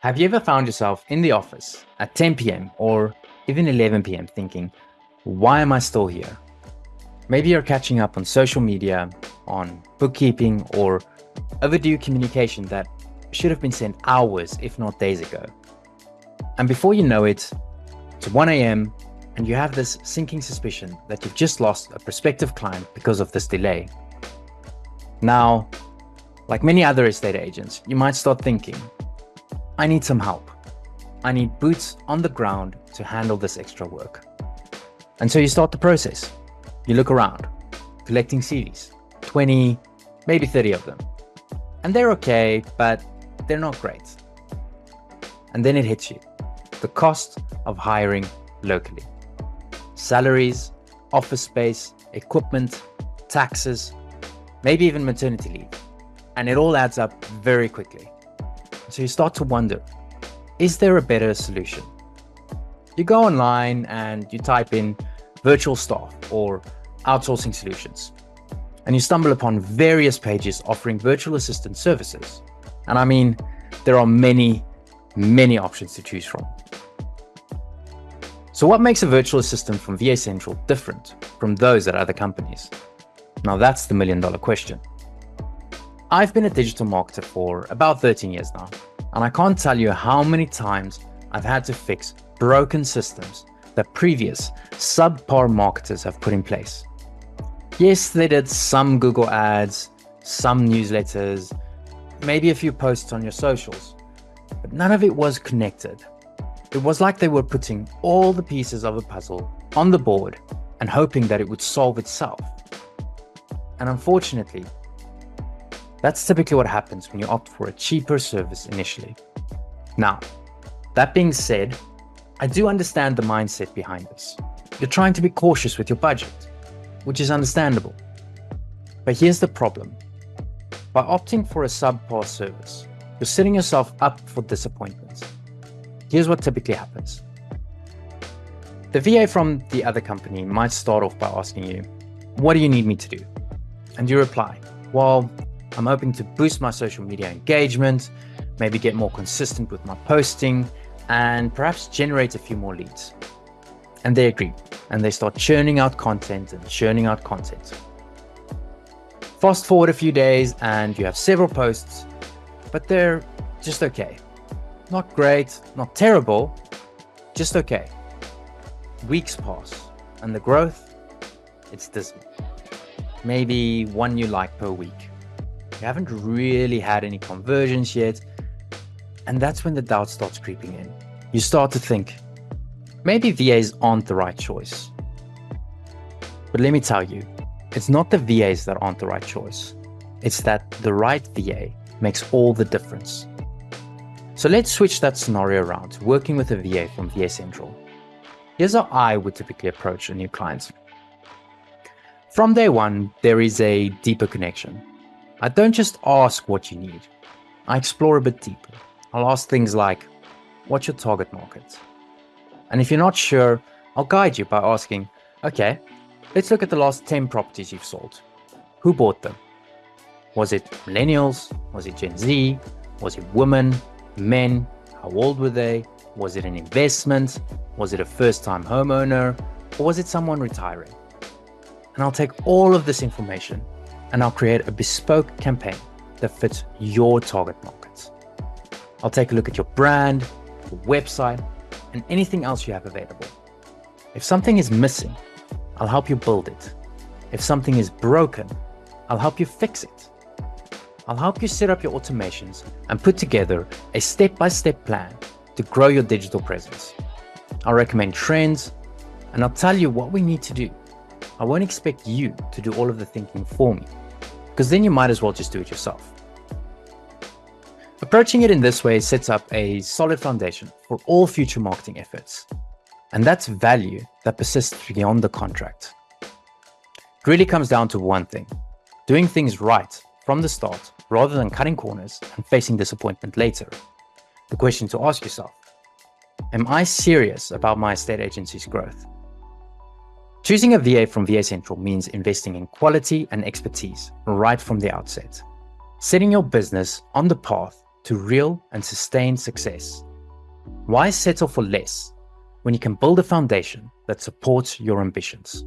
Have you ever found yourself in the office at 10 p.m. or even 11 p.m. thinking, why am I still here? Maybe you're catching up on social media, on bookkeeping, or overdue communication that should have been sent hours, if not days ago. And before you know it, it's 1 a.m. and you have this sinking suspicion that you've just lost a prospective client because of this delay. Now, like many other estate agents, you might start thinking, I need some help. I need boots on the ground to handle this extra work. And so you start the process. You look around, collecting CVs, 20, maybe 30 of them. And they're okay, but they're not great. And then it hits you. The cost of hiring locally. Salaries, office space, equipment, taxes, maybe even maternity leave. And it all adds up very quickly. So you start to wonder, is there a better solution? You go online and you type in virtual staff or outsourcing solutions, and you stumble upon various pages offering virtual assistant services. And I mean, there are many options to choose from. So what makes a virtual assistant from VA Central different from those at other companies? Now that's the million-dollar question. I've been a digital marketer for about 13 years now, and I can't tell you how many times I've had to fix broken systems that previous subpar marketers have put in place. Yes, they did some Google ads, some newsletters, maybe a few posts on your socials, but none of it was connected. It was like they were putting all the pieces of a puzzle on the board and hoping that it would solve itself. And unfortunately, that's typically what happens when you opt for a cheaper service initially. Now, that being said, I do understand the mindset behind this. You're trying to be cautious with your budget, which is understandable. But here's the problem. By opting for a subpar service, you're setting yourself up for disappointment. Here's what typically happens. The VA from the other company might start off by asking you, what do you need me to do? And you reply, well, I'm hoping to boost my social media engagement, maybe get more consistent with my posting, and perhaps generate a few more leads. And they agree, and they start churning out content and churning out content. Fast forward a few days and you have several posts, but they're just okay. Not great, not terrible, just okay. Weeks pass, and the growth, it's dismal. Maybe one new like per week. You haven't really had any conversions yet, and that's when the doubt starts creeping in. You start to think, maybe VAs aren't the right choice. But let me tell you, it's not the VAs that aren't the right choice. It's that the right VA makes all the difference. So let's switch that scenario around to working with a VA from VA Central. Here's how I would typically approach a new client. From day one, there is a deeper connection. I don't just ask what you need. I explore a bit deeper. I'll ask things like, what's your target market? And if you're not sure, I'll guide you by asking, okay, let's look at the last 10 properties you've sold. Who bought them? Was it millennials? Was it Gen Z? Was it women, men? How old were they? Was it an investment? Was it a first-time homeowner? Or was it someone retiring? And I'll take all of this information and I'll create a bespoke campaign that fits your target market. I'll take a look at your brand, your website, and anything else you have available. If something is missing, I'll help you build it. If something is broken, I'll help you fix it. I'll help you set up your automations and put together a step-by-step plan to grow your digital presence. I'll recommend trends, and I'll tell you what we need to do. I won't expect you to do all of the thinking for me, because then you might as well just do it yourself. Approaching it in this way sets up a solid foundation for all future marketing efforts. And that's value that persists beyond the contract. It really comes down to one thing: doing things right from the start rather than cutting corners and facing disappointment later. The question to ask yourself: am I serious about my estate agency's growth? Choosing a VA from VA Central means investing in quality and expertise right from the outset, setting your business on the path to real and sustained success. Why settle for less when you can build a foundation that supports your ambitions?